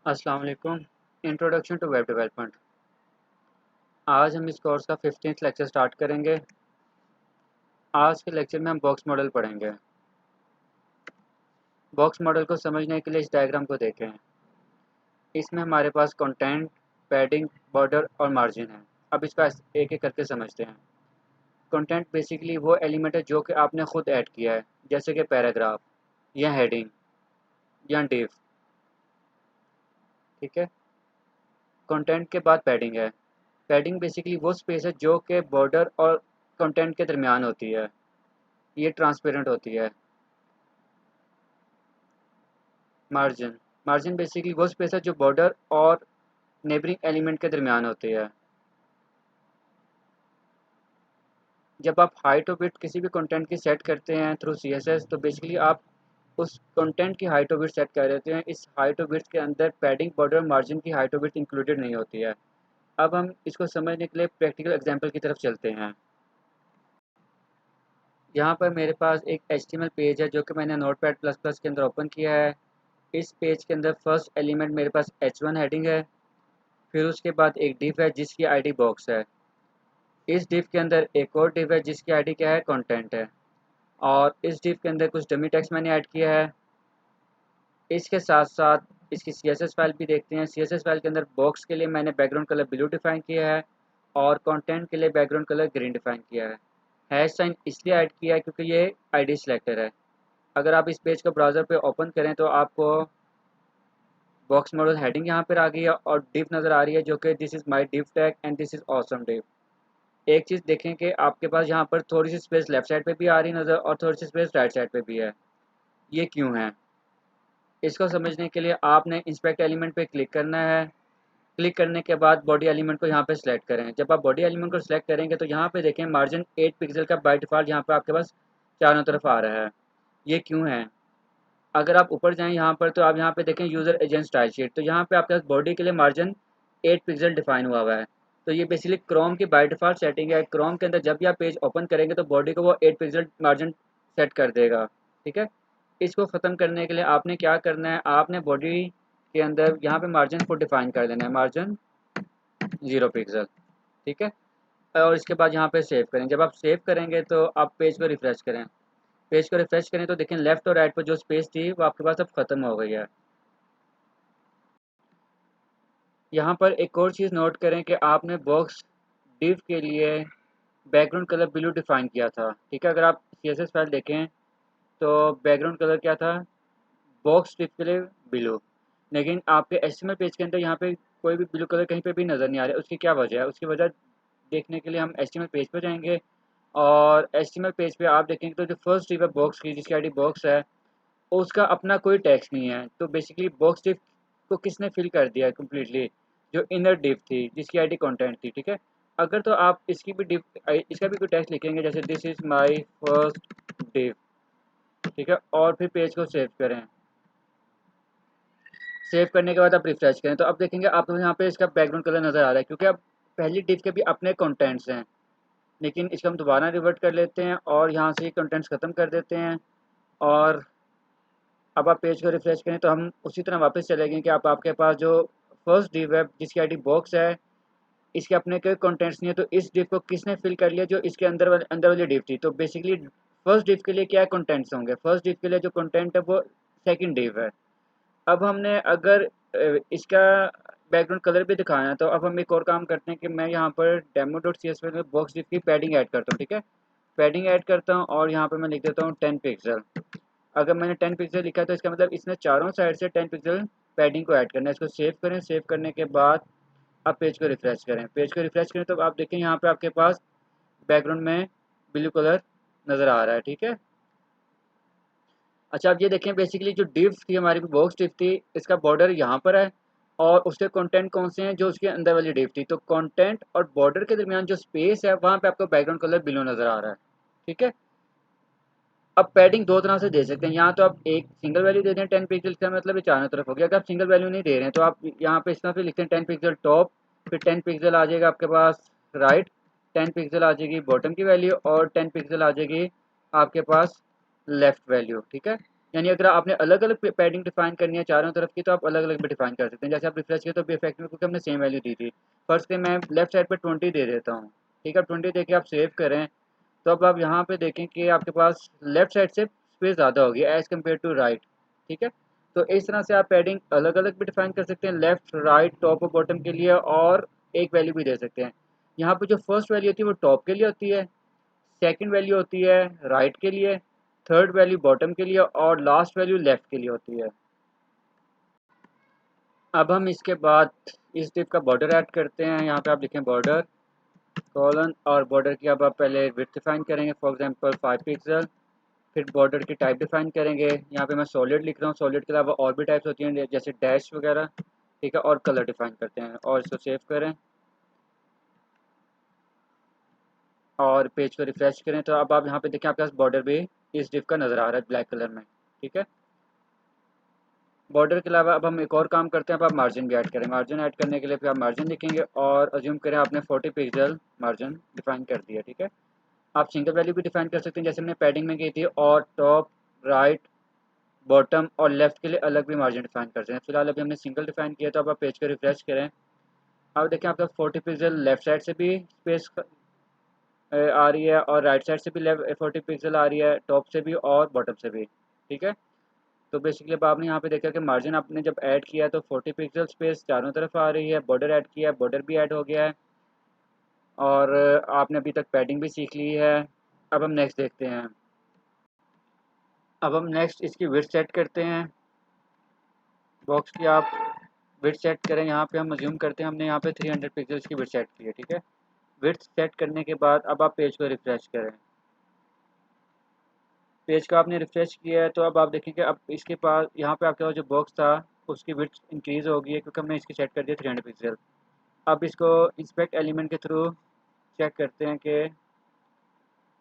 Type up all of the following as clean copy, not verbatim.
अस्सलाम वालेकुम। Introduction to web development. आज हम इस कोर्स का 15th लेक्चर स्टार्ट करेंगे। आज के लेक्चर में हम बॉक्स मॉडल पढ़ेंगे। बॉक्स मॉडल को समझने के लिए इस डायग्राम को देखें। इसमें हमारे पास कंटेंट, पैडिंग, बॉर्डर और मार्जिन है। अब इसका एक एक करके समझते हैं। कंटेंट बेसिकली वो एलिमेंट है जो कि आपने खुद ऐड किया है, जैसे कि पैराग्राफ या हेडिंग या डिव। ठीक है। कंटेंट के बाद पैडिंग है। पैडिंग बेसिकली वो स्पेस है जो कि बॉर्डर और कंटेंट के दरमियान होती है। ये ट्रांसपेरेंट होती है। मार्जिन मार्जिन बेसिकली वो स्पेस है जो बॉर्डर और नेबरिंग एलिमेंट के दरमियान होती है। जब आप हाइट और विड्थ किसी भी कंटेंट की सेट करते हैं थ्रू सीएसएस, तो बेसिकली आप उस कंटेंट की हाइट और विड्थ सेट कर देते हैं। इस हाइट और विड्थ के अंदर पैडिंग, बॉर्डर और मार्जिन की हाइट और विड्थ इंक्लूडेड नहीं होती है। अब हम इसको समझने के लिए प्रैक्टिकल एग्जांपल की तरफ चलते हैं। यहाँ पर मेरे पास एक एचटीएमएल पेज है जो कि मैंने नोटपैड प्लस प्लस के अंदर ओपन किया है। इस पेज के अंदर फर्स्ट एलिमेंट मेरे पास H1 हेडिंग है। फिर उसके बाद एक डिव है जिसकी आईडी बॉक्स है। इस डिव के अंदर एक और डिव है जिसकी आईडी क्या है, कंटेंट है। और इस डिव के अंदर कुछ डमी टेक्स्ट मैंने ऐड किया है। इसके साथ साथ इसकी सीएसएस फाइल भी देखते हैं। सीएसएस फाइल के अंदर बॉक्स के लिए मैंने बैकग्राउंड कलर ब्लू डिफाइन किया है और कंटेंट के लिए बैकग्राउंड कलर ग्रीन डिफाइन किया है। हैश साइन इसलिए ऐड किया है क्योंकि ये आईडी सिलेक्टर है। अगर आप इस पेज को ब्राउज़र पे ओपन करें तो आपको बॉक्स मॉडल हेडिंग यहाँ पर आ गई है और डिव नज़र आ रही है जो कि this is my div tag and this is awesome div. एक चीज़ देखें कि आपके पास यहाँ पर थोड़ी सी स्पेस लेफ्ट साइड पे भी आ रही नज़र और थोड़ी सी स्पेस राइट साइड पे भी है। ये क्यों है? इसको समझने के लिए आपने इंस्पेक्ट एलिमेंट पे क्लिक करना है। क्लिक करने के बाद बॉडी एलिमेंट को यहाँ पे सिलेक्ट करें। जब आप बॉडी एलिमेंट को सिलेक्ट करेंगे तो यहाँ पे देखें मार्जिन 8 पिक्सल का बाय डिफ़ॉल्ट यहाँ पे आपके पास चारों तरफ आ रहा है। ये क्यों है? अगर आप ऊपर जाएँ यहाँ पर तो आप यहाँ पे देखें यूज़र एजेंट स्टाइल शीट, तो यहाँ पे आपके पास बॉडी के लिए मार्जिन 8 पिक्सल डिफाइन हुआ हुआ है। तो ये बेसिकली क्रोम की बाय डिफ़ॉल्ट सेटिंग है। क्रोम के अंदर जब भी आप पेज ओपन करेंगे तो बॉडी को वो 8 पिक्सल मार्जिन सेट कर देगा। ठीक है? इसको ख़त्म करने के लिए आपने क्या करना है, आपने बॉडी के अंदर यहाँ पे मार्जिन को डिफाइन कर देना है, मार्जिन 0 पिक्सल। ठीक है? और इसके बाद यहाँ पे सेव करें। जब आप सेव करेंगे तो आप पेज को रिफ्रेश करें। पेज को रिफ्रेश करें तो देखें लेफ्ट और राइट पर जो स्पेस थी वो आपके पास अब ख़त्म हो गई है। यहाँ पर एक और चीज़ नोट करें कि आपने बॉक्स डिव के लिए बैकग्राउंड कलर ब्लू डिफाइन किया था। ठीक है? अगर आप सीएसएस फाइल देखें तो बैकग्राउंड कलर क्या था, बॉक्स डिव के लिए ब्लू। लेकिन आपके एचटीएमएल पेज के अंदर यहाँ पे कोई भी ब्लू कलर कहीं पे भी नज़र नहीं आ रहा है। उसकी क्या वजह है? उसकी वजह देखने के लिए हम एचटीएमएल पेज पर जाएंगे और एचटीएमएल पेज पे आप देखेंगे तो जो फर्स्ट डिव है बॉक्स की, जिसकी आईडी बॉक्स है, उसका अपना कोई टेक्स्ट नहीं है। तो बेसिकली बॉक्स डिव को किसने फिल कर दिया है कम्प्लीटली, जो इनर डिव थी जिसकी आईडी कंटेंट थी। ठीक है? अगर तो आप इसकी भी डिव, इसका भी कोई टेक्स्ट लिखेंगे जैसे this is my first div. ठीक है? और फिर पेज को सेव करें। सेव करने के बाद आप रिफ्रेश करें तो अब देखेंगे आपको यहाँ पे इसका बैकग्राउंड कलर नज़र आ रहा है क्योंकि अब पहली डिव के भी अपने कंटेंट्स हैं। लेकिन इसको हम दोबारा रिवर्ट कर लेते हैं और यहाँ से कंटेंट्स ख़त्म कर देते हैं। और अब आप पेज को रिफ्रेश करें तो हम उसी तरह वापस चले गए कि आप आपके पास जो फर्स्ट डिव है जिसकी आईडी बॉक्स है, इसके अपने कोई कंटेंट्स नहीं है। तो इस डिव को किसने फिल कर लिया, जो इसके अंदर वाली डिव थी। तो बेसिकली फर्स्ट डिव के लिए क्या कंटेंट्स होंगे, फर्स्ट डिव के लिए जो कंटेंट है वो सेकंड डिव है। अब हमने अगर इसका बैकग्राउंड कलर भी दिखाना है तो अब हम एक और काम करते हैं कि मैं यहाँ पर demo.csv में बॉक्स डिव की पैडिंग ऐड करता हूँ। ठीक है? पैडिंग ऐड करता हूँ और यहाँ पर मैं लिख देता हूँ 10 पिक्सल। अगर मैंने 10 पिक्सल लिखा है तो इसका मतलब इसने चारों साइड से 10 पिक्सल पैडिंग को ऐड करना है। इसको सेव करें। सेव करने के बाद आप पेज को रिफ्रेश करें। पेज को रिफ्रेश करें तो आप देखें यहाँ पे आपके पास बैकग्राउंड में ब्लू कलर नज़र आ रहा है। ठीक है? अच्छा, अब ये देखें बेसिकली जो डिव थी हमारी बॉक्स डिव थी, इसका बॉर्डर यहाँ पर है और उसके कंटेंट कौन से हैं, जो उसके अंदर वाली डिव थी। तो कंटेंट और बॉर्डर के दरमियान जो स्पेस है वहाँ पे आपको बैकग्राउंड कलर ब्लू नज़र आ रहा है। ठीक है? अब पैडिंग दो तरह से दे सकते हैं। यहाँ तो आप एक सिंगल वैल्यू दे दें 10 पिक्सल का, मतलब ये चारों तरफ हो गया। अगर आप सिंगल वैल्यू नहीं दे रहे हैं तो आप यहाँ पे इस तरह से लिखते हैं 10 पिक्सल टॉप, फिर 10 पिक्सल आ जाएगा आपके पास राइट, 10 पिक्सल आ जाएगी बॉटम की वैल्यू और 10 पिक्सल आ जाएगी आपके पास लेफ्ट वैल्यू। ठीक है? यानी अगर आपने अलग अलग पैडिंग डिफाइन करनी है चारों तरफ की तो आप अलग अलग भी डिफाइन कर सकते हैं। जैसे आप रिफ्रेश किए तो बी इफेक्ट में क्योंकि हमने सेम वैल्यू दी थी, फर्स्ट के मैं लेफ्ट साइड पे 20 दे देता हूँ। ठीक है, 20 दे के आप सेव करें तो अब आप यहाँ पे देखें कि आपके पास लेफ्ट साइड से स्पेस ज़्यादा होगी एज़ कम्पेयर टू राइट। ठीक है, तो इस तरह से आप पैडिंग अलग अलग भी डिफाइन कर सकते हैं, लेफ्ट राइट टॉप और बॉटम के लिए, और एक वैल्यू भी दे सकते हैं। यहाँ पे जो फर्स्ट वैल्यू होती है वो टॉप के लिए होती है, सेकंड वैल्यू होती है राइट के लिए, थर्ड वैल्यू बॉटम के लिए और लास्ट वैल्यू लेफ्ट के लिए होती है। अब हम इसके बाद इस डिव का बॉर्डर ऐड करते हैं। यहाँ पे आप लिखें बॉर्डर कॉलन, और बॉर्डर की अब आप पहले विड्थ डिफाइन करेंगे, फॉर एग्जांपल 5 पिक्सल। फिर बॉर्डर की टाइप डिफाइन करेंगे, यहाँ पे मैं सॉलिड लिख रहा हूँ, सॉलिड के अलावा और भी टाइप्स होती हैं जैसे डैश वगैरह। ठीक है, और कलर डिफाइन करते हैं और इसको सेव करें और पेज को रिफ्रेश करें तो अब आप यहाँ पे देखें आपके पास बॉर्डर भी इस डिव का नज़र आ रहा है ब्लैक कलर में। ठीक है, बॉर्डर के अलावा अब हम एक और काम करते हैं, अब आप मार्जिन भी ऐड करें। मार्जिन ऐड करने के लिए फिर आप मार्जिन लिखेंगे और अज्यूम करें आपने 40 पिक्सल मार्जिन डिफाइन कर दिया। ठीक है, आप सिंगल वैल्यू भी डिफाइन कर सकते हैं जैसे हमने पैडिंग में की थी, और टॉप राइट बॉटम और लेफ्ट के लिए अलग भी मार्जिन डिफाइन कर सकते हैं। फिलहाल अभी हमने सिंगल डिफाइन किया तो अब आप पेज को रिफ्रेश करें। अब देखें आपका 40 पिक्सल लेफ्ट साइड से भी स्पेस आ रही है और राइट साइड से भी 40 पिक्सल आ रही है, टॉप से भी और बॉटम से भी। ठीक है, तो बेसिकली अब आपने यहाँ पे देखा कि मार्जिन आपने जब ऐड किया है तो 40 पिक्सल स्पेस चारों तरफ आ रही है, बॉर्डर ऐड किया है, बॉर्डर भी ऐड हो गया है, और आपने अभी तक पैडिंग भी सीख ली है। अब हम नेक्स्ट देखते हैं। अब हम नेक्स्ट इसकी विड्थ सेट करते हैं। बॉक्स की आप विड्थ सेट करें, यहाँ पे हम अज्यूम करते हैं हमने यहाँ पे 300 पिक्सल्स की विड्थ सेट की है। ठीक है, विड्थ सेट करने के बाद अब आप पेज को रिफ्रेश करें। पेज को आपने रिफ्रेश किया है तो अब आप देखेंगे अब इसके पास यहाँ पे आपके पास जो बॉक्स था उसकी विड्थ इंक्रीज़ हो गई है क्योंकि हमने इसकी सेट कर दिया 300 पिक्सल। अब इसको इंस्पेक्ट एलिमेंट के थ्रू चेक करते हैं कि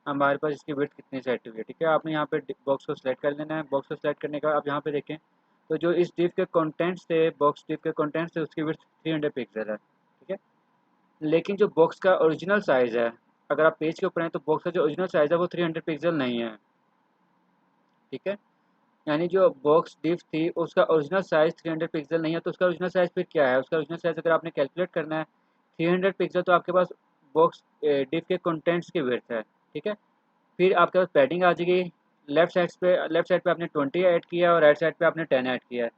हमारे पास इसकी विड्थ कितनी सेट हुई है। ठीक है, आपने यहाँ पे बॉक्स को सिलेक्ट कर लेना है। बॉक्स को सिलेक्ट करने का आप यहाँ पे देखें तो जो इस डिव के कंटेंट्स थे, बॉक्स डिव के कंटेंट्स थे, उसकी विड्थ 300 पिक्सल है। ठीक है, लेकिन जो बॉक्स का ओरिजिनल साइज़ है, अगर आप पेज के ऊपर हैं तो बॉक्स का जो ओरिजिनल साइज़ है वो 300 पिक्सल नहीं है। ठीक है, यानी जो बॉक्स डिव थी उसका ओरिजिनल साइज़ 300 पिक्सल नहीं है, तो उसका ओरिजिनल साइज़ फिर क्या है? उसका ओरिजिनल साइज़ अगर आपने कैलकुलेट करना है 300 पिक्सल, तो आपके पास बॉक्स डिव के कंटेंट्स की विड्थ है। ठीक है, फिर आपके पास पैडिंग आ जाएगी। लेफ्ट साइड पे आपने 20 ऐड किया और राइट साइड पे आपने 10 ऐड किया है,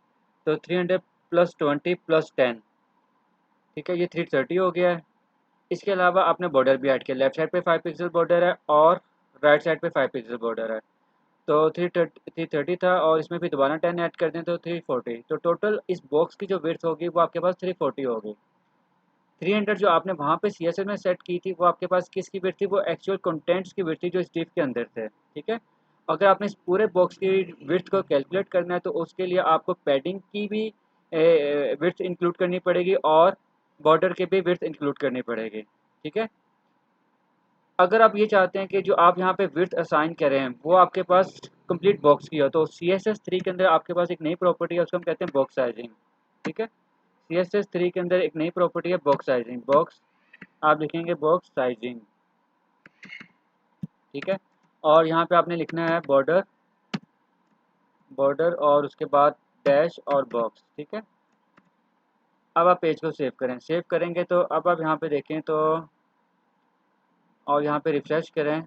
तो 300 प्लस 20 प्लस 10, ठीक है, ये 330 हो गया है। इसके अलावा आपने बॉर्डर भी ऐड किया, लेफ्ट साइड पे 5 पिक्सल बॉर्डर है और राइट साइड पे 5 पिक्सल बॉर्डर है, तो 330 था और इसमें भी दोबारा 10 ऐड कर दें तो 340, तो टोटल इस बॉक्स की जो विड्थ होगी वो आपके पास 340 होगी। 300 जो आपने वहाँ पे CSS में सेट की थी वो आपके पास किसकी विड्थ थी? वो एक्चुअल कंटेंट्स की विड्थ थी जो इस डिव के अंदर थे। ठीक है, अगर आपने इस पूरे बॉक्स की विड्थ को कैलकुलेट करना है तो उसके लिए आपको पैडिंग की भी विड्थ इंक्लूड करनी पड़ेगी और बॉर्डर की भी विड्थ इंक्लूड करनी पड़ेगी। ठीक है, अगर आप ये चाहते हैं कि जो आप यहाँ पे विड्थ असाइन करें वो आपके पास कंप्लीट बॉक्स की हो तो CSS3 के अंदर आपके पास एक नई प्रॉपर्टी है, उसको हम कहते हैं बॉक्स साइजिंग। ठीक है, CSS3 के अंदर एक नई प्रॉपर्टी है बॉक्स साइजिंग। बॉक्स आप लिखेंगे बॉक्स साइजिंग। ठीक है, और यहाँ पे आपने लिखना है बॉर्डर, बॉर्डर और उसके बाद डैश और बॉक्स। ठीक है, अब आप पेज को सेव करें। सेव करेंगे तो अब आप यहाँ पे देखें तो और यहाँ पे रिफ्रेश करें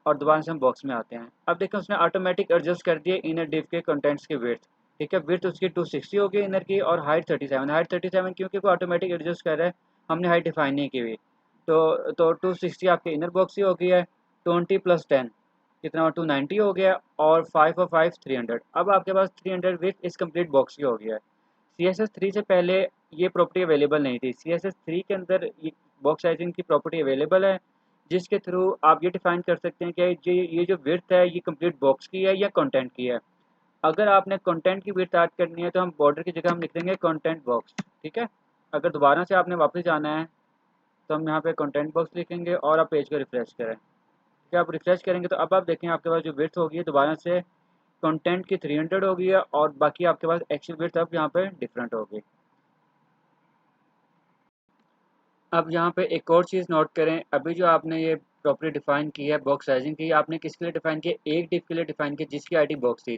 और दोबारा से हम बॉक्स में आते हैं। अब देखें उसने ऑटोमेटिक एडजस्ट कर दिए इनर डिव के कंटेंट्स की विड्थ। ठीक है, विड्थ उसकी 260 हो गई इनर की और हाइट 37। हाइट 37 क्योंकि वो ऑटोमेटिक एडजस्ट कर रहा है, हमने हाइट डिफाइन नहीं की हुई। तो 260 आपके इनर बॉक्स ही हो गई है। 20 प्लस 10 कितना हुआ? 290 हो गया, और 5 और 5 300। अब आपके पास 300 विथ इस कंप्लीट बॉक्स की हो गया है। CSS3 से पहले ये प्रॉपर्टी अवेलेबल नहीं थी। CSS3 के अंदर बॉक्स साइजिंग की प्रॉपर्टी अवेलेबल है जिसके थ्रू आप ये डिफाइन कर सकते हैं कि ये जो विड्थ है ये कंप्लीट बॉक्स की है या कंटेंट की है। अगर आपने कंटेंट की विड्थ ऐड करनी है तो हम बॉर्डर की जगह हम लिख देंगे कंटेंट बॉक्स। ठीक है, अगर दोबारा से आपने वापस जाना है तो हम यहाँ पे कंटेंट बॉक्स लिखेंगे और आप पेज को रिफ्रेश करें। ठीक है, आप रिफ्रेश करेंगे तो अब आप देखें आपके पास जो विड्थ होगी दोबारा से कंटेंट की 300 हो गई है और बाकी आपके पास एक्चुअल विड्थ अब यहाँ पे डिफरेंट होगी। अब यहाँ पे एक और चीज़ नोट करें, अभी जो आपने ये प्रॉपर्टी डिफाइन की है बॉक्स साइजिंग की, आपने किसके लिए डिफाइन किया, एक डिव के लिए डिफाइन किया जिसकी आईडी बॉक्स थी।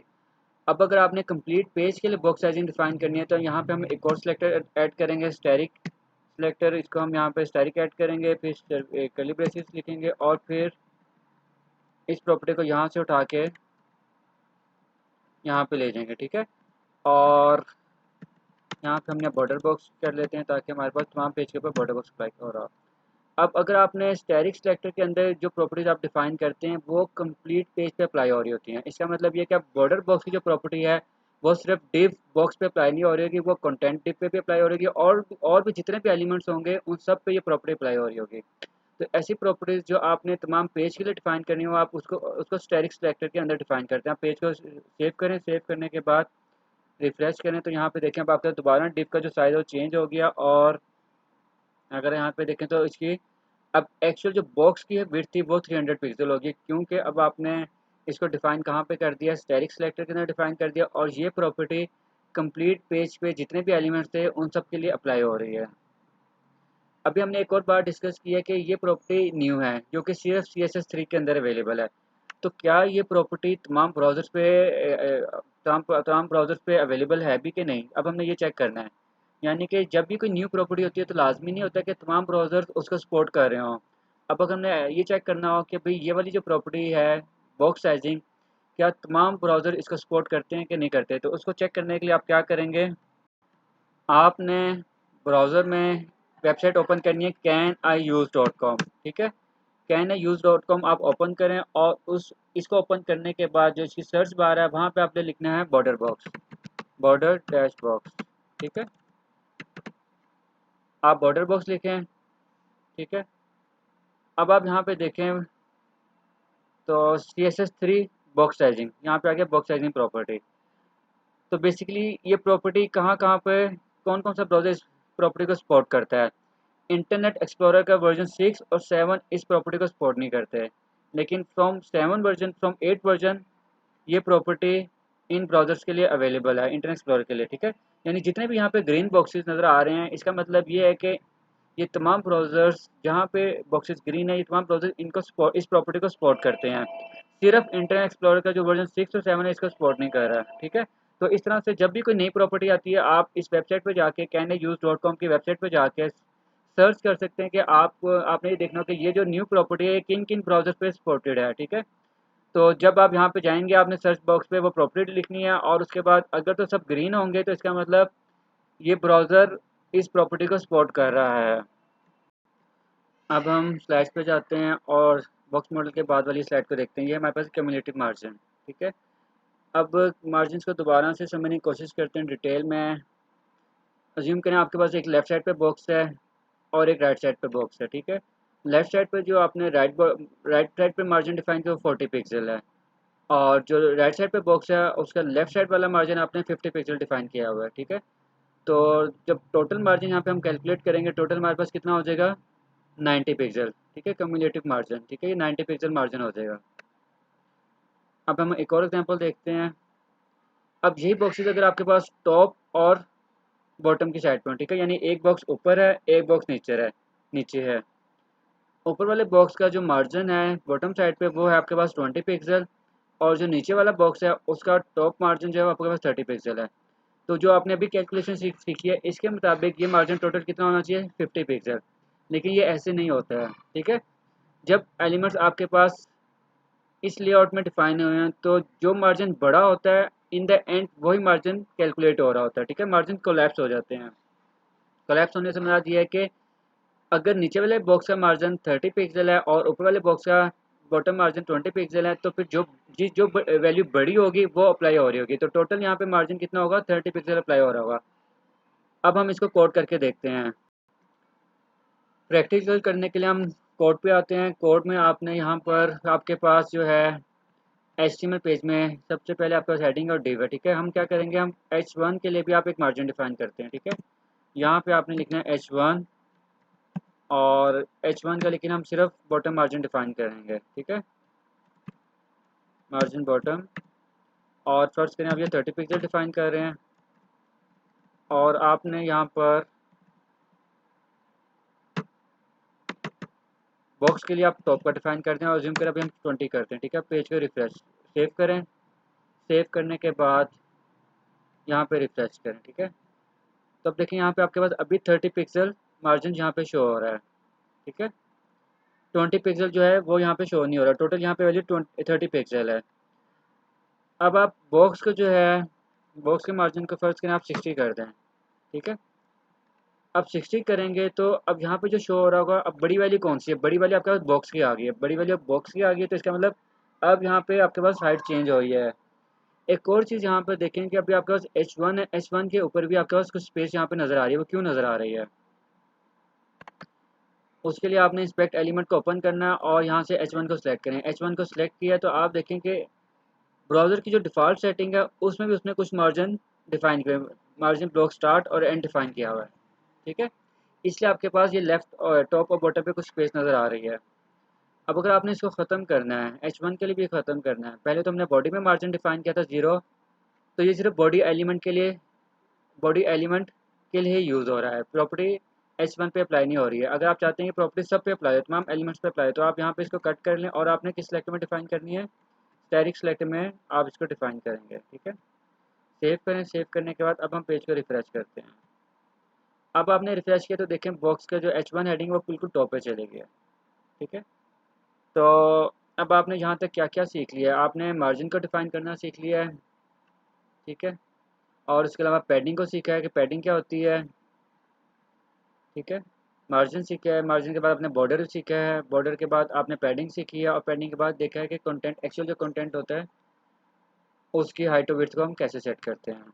अब अगर आपने कंप्लीट पेज के लिए बॉक्स साइजिंग डिफाइन करनी है तो यहाँ पे हम एक और सिलेक्टर ऐड करेंगे, स्टैटिक सिलेक्टर। इसको हम यहाँ पे स्टैटिक ऐड करेंगे, फिर कर्ली ब्रेसेस लिखेंगे और फिर इस प्रॉपर्टी को यहाँ से उठा के यहाँ पे ले जाएंगे, ठीक है। और यहाँ पे हमने बॉर्डर बॉक्स कर लेते हैं ताकि हमारे पास तमाम पेज के ऊपर बॉर्डर बॉक्स अप्लाई हो रहा हो। अब अगर आपने स्टैटिक सिलेक्टर के अंदर जो प्रॉपर्टीज आप डिफाइन करते हैं वो कंप्लीट पेज पे अप्लाई हो रही होती हैं, इसका मतलब ये कि अब बॉर्डर बॉक्स की जो प्रॉपर्टी है वो सिर्फ डिव बॉक्स पे अप्लाई नहीं हो रही होगी, वो कंटेंट डिव पे भी अप्लाई हो रही होगी, और भी जितने भी एलिमेंट्स होंगे उन सब पे ये प्रॉपर्टी अप्लाई हो रही होगी। तो ऐसी प्रॉपर्टीज जो आपने तमाम पेज के लिए डिफाइन करनी हो आप उसको उसको स्टैटिक सिलेक्टर के अंदर डिफाइन करते हैं। आप पेज को सेव करें, सेव करने के बाद रिफ्रेश करें तो यहाँ पे देखें अब आपका दोबारा डिव का जो साइज़ है वो चेंज हो गया। और अगर यहाँ पे देखें तो इसकी अब एक्चुअल जो बॉक्स की है विड्थ थी वो 300 पिक्सल होगी, क्योंकि अब आपने इसको डिफाइन कहाँ पे कर दिया, स्टैटिक सिलेक्टर के अंदर डिफाइन कर दिया, और ये प्रॉपर्टी कंप्लीट पेज पे जितने भी एलिमेंट्स थे उन सब के लिए अप्लाई हो रही है। अभी हमने एक और बात डिस्कस की है कि ये प्रॉपर्टी न्यू है जो कि सिर्फ CSS3 के अंदर अवेलेबल है। तो क्या ये प्रॉपर्टी तमाम ब्राउज़र्स पे तमाम ब्राउज़र्स पे अवेलेबल है भी कि नहीं, अब हमने ये चेक करना है। यानी कि जब भी कोई न्यू प्रॉपर्टी होती है तो लाजमी नहीं होता कि तमाम ब्राउज़र्स उसको सपोर्ट कर रहे हों। अब अगर हमने ये चेक करना हो कि भाई ये वाली जो प्रॉपर्टी है बॉक्स साइजिंग, क्या तमाम ब्राउज़र इसको सपोर्ट करते हैं कि नहीं करते, तो उसको चेक करने के लिए आप क्या करेंगे, आपने ब्राउज़र में वेबसाइट ओपन करनी है canIuse.com, ठीक है। canIuse.com आप ओपन करें और उस इसको ओपन करने के बाद जो इसकी सर्च बार है वहाँ पे आपने लिखना है border box, border dash box, ठीक है। आप बॉर्डर बॉक्स लिखें, ठीक है। अब आप यहाँ पे देखें तो CSS3 बॉक्स साइजिंग, यहाँ पे आ गया बॉक्स साइजिंग प्रॉपर्टी। तो बेसिकली ये प्रॉपर्टी कहाँ कहाँ पे कौन कौन सा ब्राउज़र इस प्रॉपर्टी को सपोर्ट करता है। इंटरनेट एक्सप्लोरर का वर्जन 6 और 7 इस प्रॉपर्टी को सपोर्ट नहीं करते, लेकिन फ्रॉम 8 वर्जन ये प्रॉपर्टी इन ब्राउज़र्स के लिए अवेलेबल है, इंटरनेट एक्सप्लोरर के लिए, ठीक है। यानी जितने भी यहाँ पे ग्रीन बॉक्सेस नज़र आ रहे हैं इसका मतलब ये है कि ये तमाम ब्राउज़र्स जहाँ पे बॉक्सेस ग्रीन है ये तमाम ब्राउज़र इस प्रॉपर्टी को सपोर्ट करते हैं। सिर्फ इंटरनेट एक्सप्लोरर का जो वर्जन 6 और 7 है इसको सपोर्ट नहीं कर रहा, ठीक है। तो इस तरह से जब भी कोई नई प्रॉपर्टी आती है आप इस वेबसाइट पे जाके canIuse.com की वेबसाइट पे जाके सर्च कर सकते हैं कि आपने ये देखना हो कि ये जो न्यू प्रॉपर्टी है किन किन ब्राउज़र पे सपोर्टेड है, ठीक है। तो जब आप यहाँ पे जाएंगे आपने सर्च बॉक्स पे वो प्रॉपर्टी लिखनी है और उसके बाद अगर तो सब ग्रीन होंगे तो इसका मतलब ये ब्राउज़र इस प्रॉपर्टी को सपोर्ट कर रहा है। अब हम स्लाइड्स पे जाते हैं और बॉक्स मॉडल के बाद वाली स्लाइड को देखते हैं। ये हमारे पास क्यूमुलेटिव मार्जिन, ठीक है। अब मार्जिन को दोबारा से समझने की कोशिश करते हैं डिटेल में। अज्यूम करें आपके पास एक लेफ़्ट साइड पे बॉक्स है और एक राइट साइड पे बॉक्स है, ठीक है। लेफ़्ट साइड पे जो आपने राइट साइड पे मार्जिन डिफाइन किया वो 40 पिक्सल है, और जो राइट साइड पे बॉक्स है उसका लेफ़्ट साइड वाला मार्जिन आपने 50 पिक्सल डिफाइन किया हुआ है, ठीक है। तो जब टोटल मार्जिन यहाँ पे हम कैलकुलेट करेंगे टोटल हमारे पास कितना हो जाएगा 90 पिक्सल, ठीक है, क्यूमुलेटिव मार्जिन, ठीक है, ये 90 पिक्सल मार्जिन हो जाएगा। अब हम एक और एग्जांपल देखते हैं। अब यही बॉक्सेस अगर आपके पास टॉप और बॉटम की साइड पर, ठीक है, यानी एक बॉक्स ऊपर है एक बॉक्स नीचे है। ऊपर वाले बॉक्स का जो मार्जिन है बॉटम साइड पे वो है आपके पास 20 पिक्सल, और जो नीचे वाला बॉक्स है उसका टॉप मार्जिन जो है आपके पास 30 पिक्सल है। तो जो आपने अभी कैलकुलेशन सीखी है इसके मुताबिक ये मार्जिन टोटल कितना होना चाहिए 50 पिक्सल, लेकिन ये ऐसे नहीं होता है, ठीक है। जब एलिमेंट्स आपके पास इस लेआउट में डिफाइन हुए हैं तो जो मार्जिन बड़ा होता है इन द एंड वही मार्जिन कैलकुलेट हो रहा होता है, ठीक है। मार्जिन कोलैप्स हो जाते हैं। कोलैप्स होने से मतलब ये है कि अगर नीचे वाले बॉक्स का मार्जिन 30 पिक्सल है और ऊपर वाले बॉक्स का बॉटम मार्जिन 20 पिक्सल है तो फिर जो वैल्यू बड़ी होगी वो अप्लाई हो रही होगी। तो टोटल यहाँ पे मार्जिन कितना होगा 30 पिक्सल अप्लाई हो रहा होगा। अब हम इसको कोड करके देखते हैं। प्रैक्टिकल करने के लिए हम कोड पे आते हैं। कोड में आपने यहाँ पर आपके पास जो है HTML पेज में सबसे पहले आपके पास हेडिंग और डिव है, ठीक है। हम क्या करेंगे, हम H1 के लिए भी आप एक मार्जिन डिफाइन करते हैं, ठीक है। यहाँ पे आपने लिखना है H1 और H1 का लेकिन हम सिर्फ बॉटम मार्जिन डिफाइन करेंगे, ठीक है, मार्जिन बॉटम। और फर्स्ट करें आप ये 30 पिक्सल डिफाइन कर रहे हैं और आपने यहाँ पर बॉक्स के लिए आप टॉप का डिफाइन करते हैं और जूम कर अभी हम 20 करते हैं, ठीक है। पेज को रिफ्रेश सेव करें, सेव करने के बाद यहाँ पे रिफ्रेश करें, ठीक है। तो अब देखिए यहाँ पे आपके पास अभी 30 पिक्सल मार्जिन यहाँ पे शो हो रहा है, ठीक है। 20 पिक्सल जो है वो यहाँ पे शो नहीं हो रहा, टोटल यहाँ पे वैल्यू 30 पिक्सल है। अब आप बॉक्स को जो है, बॉक्स के मार्जिन को फर्स्ट करें आप 60 कर दें, ठीक है। अब 60 करेंगे तो अब यहाँ पे जो शो हो रहा होगा, अब बड़ी वाली कौन सी है, बड़ी वाली आपके पास बॉक्स की आ गई है, बड़ी वाली अब बॉक्स की आ गई है, तो इसका मतलब अब यहाँ पे आपके पास हाइट चेंज हो रही है। एक और चीज़ यहाँ पर देखें कि अभी आपके पास H1 है, H1 के ऊपर भी आपके पास कुछ स्पेस यहाँ पे नज़र आ रही है, वो क्यों नज़र आ रही है? उसके लिए आपने इंस्पेक्ट एलिमेंट को ओपन करना है और यहाँ से H1 को सिलेक्ट करें। H1 को सिलेक्ट किया तो आप देखें कि ब्राउज़र की जो डिफ़ॉल्ट सेटिंग है उसमें भी उसने कुछ मार्जिन डिफ़ाइन किए, मार्जिन ब्लॉक स्टार्ट और एंड डिफ़ाइन किया हुआ है, ठीक है। इसलिए आपके पास ये लेफ़्ट और टॉप और बॉटम पे कुछ स्पेस नज़र आ रही है। अब अगर आपने इसको ख़त्म करना है, H1 के लिए भी ख़त्म करना है, पहले तो हमने बॉडी में मार्जिन डिफ़ाइन किया था 0, तो ये सिर्फ बॉडी एलिमेंट के लिए, बॉडी एलिमेंट के लिए यूज़ हो रहा है, प्रॉपर्टी H1 पे अप्लाई नहीं हो रही है। अगर आप चाहते हैं कि प्रॉपर्टी सब पे अप्लाई हो, तमाम एलिमेंट्स पे अप्लाई हो, तो आप यहाँ पे इसको कट कर लें और आपने किस सेलेक्ट में डिफाइन करनी है, स्टैटिक सेलेक्ट में आप इसको डिफाइन करेंगे, ठीक है। सेव करें, सेव करने के बाद अब हम पेज को रिफ्रेश करते हैं। अब आपने रिफ्रेश किया तो देखें बॉक्स का जो H1 हेडिंग वो बिल्कुल टॉप पे चले गया, ठीक है। तो अब आपने यहाँ तक क्या क्या सीख लिया, आपने मार्जिन को डिफाइन करना सीख लिया है, ठीक है। और उसके अलावा पैडिंग को सीखा है कि पैडिंग क्या होती है, ठीक है। मार्जिन सीखा है, मार्जिन के बाद आपने बॉर्डर सीखा है, बॉर्डर के बाद आपने पैडिंग सीखी है और पैडिंग के बाद देखा है कि कंटेंट, एक्चुअल जो कंटेंट होता है उसकी हाइट और विड्थ को हम कैसे सेट करते हैं।